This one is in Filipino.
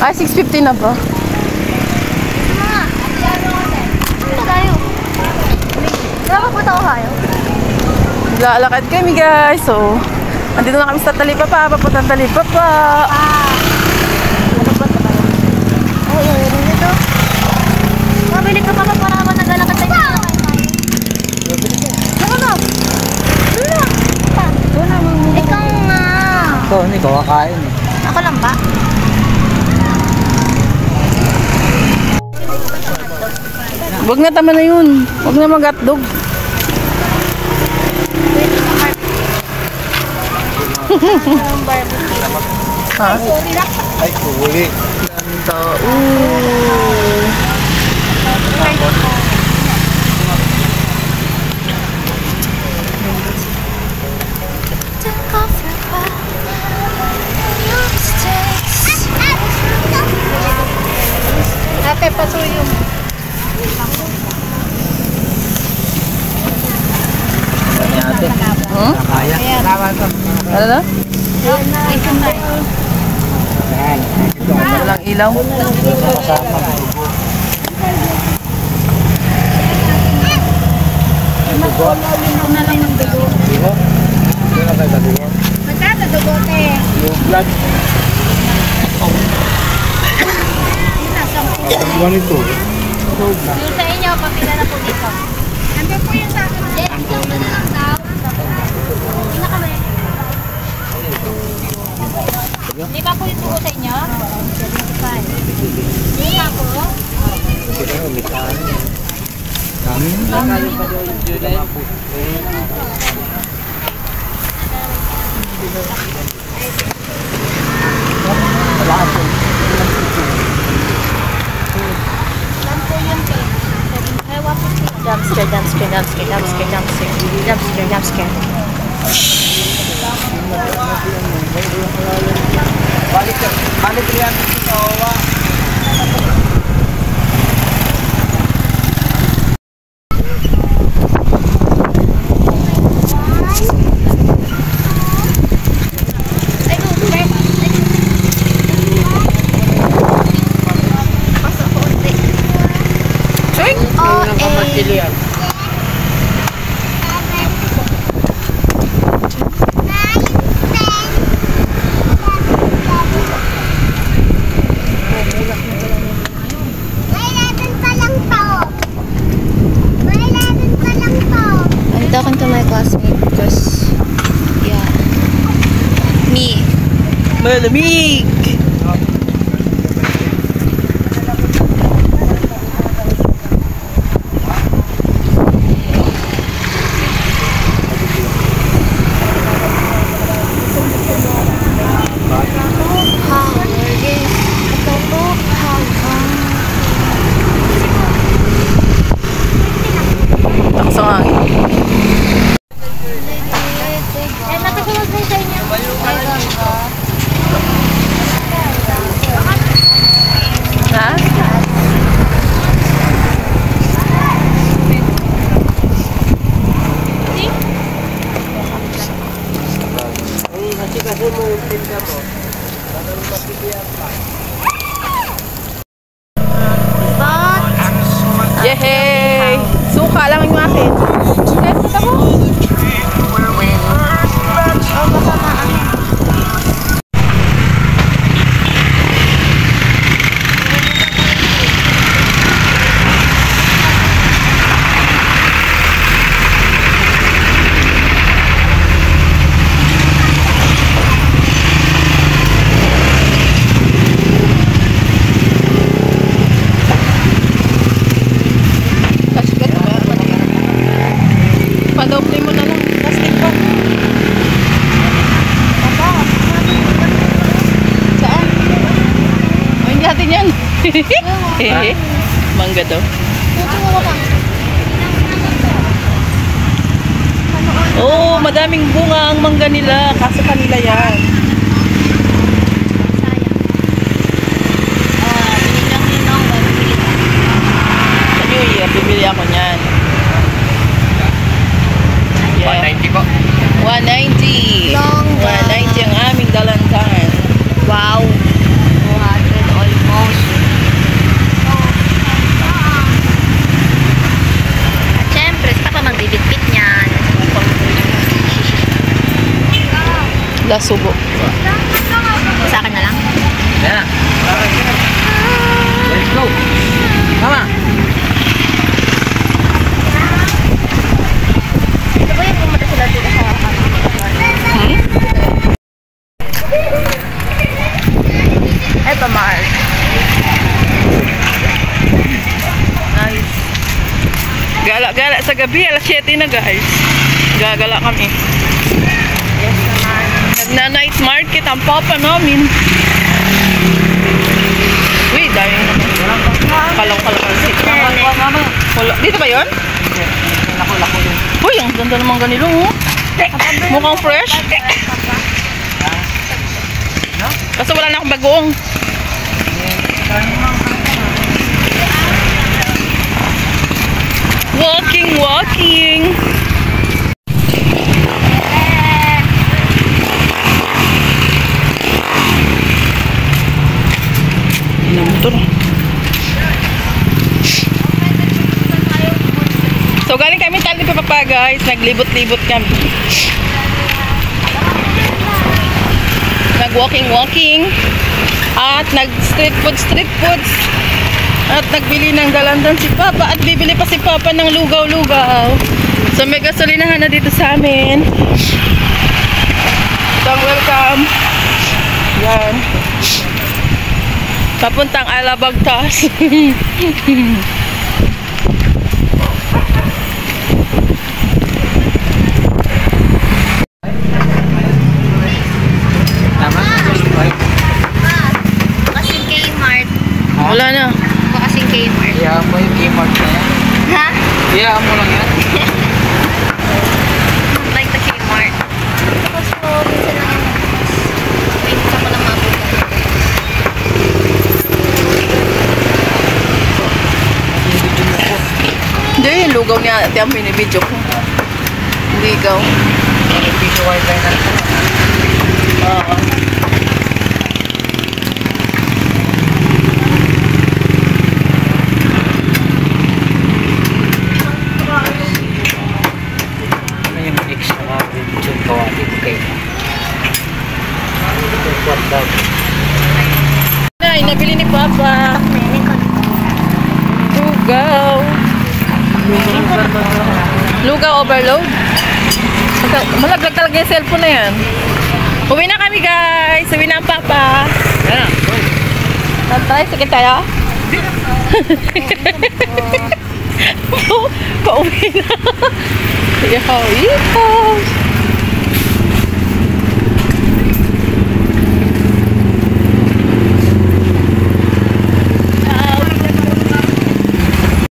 Ay, 6:50 na ba? Ito tayo. Saan po tayo kayo? Lalakad kami guys. So, andito na kami sa Talipapa. Papuntang Talipapa. Ano ba ito tayo? Ay, ayun ito. Mabili ka pa para naman naglalakad tayo. Saka na. Ikaw nga. Ito, hindi ko kakain. Ako lang ba? Huwag na, tama na yun. Huwag na mag-hotdog. Ha? Ay, huli. Ganda. Ate, pasuyo mo. Ate. Hmm? Kaya. Ano na? Walang ilaw. Magkano dugote? Yung blood. Ang ito. Yung sa inyo, pamila na po dito. Nandun po yung sa akin. Yung na lang daw. Hindi na kami. Hindi ba po yung tugo sa inyo? Hindi na po. Dumpster, dumpster, dumpster, dumpster, dumpster, dumpster, dumpster. Balik yan. I'm talking to my classmate because, yeah, me. Malamig! Lakas ang hangin. Eh, natutulog na sa inyo. Ha? Yehey! Suka lang yung akin. Eh, kita mo? Padoble mo na lang. Plastic pa. Saan? Oh, hindi natin yan. Mangga daw. Oh, madaming bunga ang mangga nila. Kaso kanila yan. Sa New Year, bibili ako niyan. 190 po. 190. Long 190 ang aming dalandan. Wow. 200 all Subo. Sa akin na lang. Yan. Let's go. Mama. Ito ba yung pumunta sila dito sa Eto, Mars. Nice. Gala-gala sa gabi. Alas 7 na, guys. Gagala kami. Nagna-night market ang papa namin. Uy, dahil kalaw-kalaw. Wala. Dito ba yun? Lako yun. Uy, ang ganda naman ganilo, oh. Mukhang fresh. Kaso wala na akong bagoong. Walking. Motor. So galing kami tali pa guys, naglibot-libot kami. Nag-walking at nag-street foods at nagbili ng dalandan si Papa at bibili pa si Papa ng lugaw-lugaw. So may gasolinahan na dito sa amin. So welcome. Yan. Papuntang Alabagtas. Tama? Kasing Kmart. Wala na. Kasing Kmart. Iya mo yung Kmart na yan. Ha? Iya mo lang yan. Like the Kmart. Tapos po, minsan lang yung minsan ko lang mabuti. Hindi, yung lugaw niya ate ang binibidyo ko. Ligaw. Piso wifi na. Oo. Ano yung extra na video ko dito kay what daw? Nay, nabili ni Papa. Lugaw. Lugaw overload. Malaglag talaga yung cellphone na yan. Uwi na kami guys. Uwi na ang Papa. Yan. Tatay, sakit tayo? Pauwi na. Yaw,